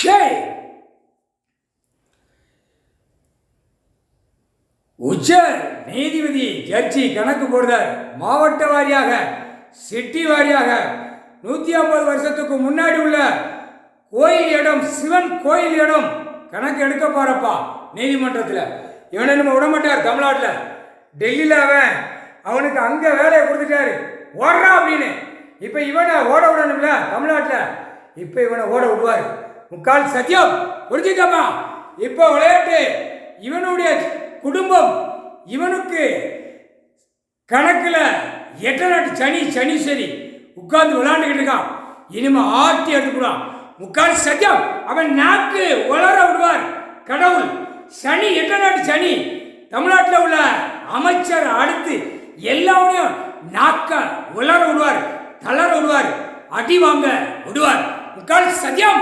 டேய், உச்ச நீதிபதி ஜட்ஜி கணக்கு போடுறார். மாவட்ட வாரியாக, சிட்டி வாரியாக 150 வருஷத்துக்கு முன்னாடி உள்ள கோயில் இடம், சிவன் கோயில் இடம் கணக்கு எடுக்க போறப்பா நீதிமன்றத்தில். இவனை நம்ம விடமாட்டார். தமிழ்நாட்டில் டெல்லியில் அவனுக்கு அங்கே வேலையை கொடுத்துட்டாரு, ஓடுறா அப்படின்னு. இப்போ இவனை ஓட விடணும்ல தமிழ்நாட்டில். இப்போ இவனை ஓட விடுவார். முக்கால் சத்தியம் புரிஞ்சுக்கம்மா. இப்போ விளையாட்டு இவனுடைய குடும்பம், இவனுக்கு கணக்கில் 8 நாட்டு சனீஸ்வரி உட்கார்ந்து விளையாண்டுக்கிட்டு இருக்கான். இனிமே ஆட்டி எடுத்துக்கிறான். முக்கால் சத்தியம் அவன் நாக்கு வளர விடுவார் கடவுள். சனி 8 நாட்டு சனி தமிழ்நாட்டில் உள்ள அமைச்சர் அடுத்து எல்லாரையும் நாக்க உலர விடுவார், தளர விடுவார், அடி வாங்க விடுவார். முக்கால் சத்தியம்.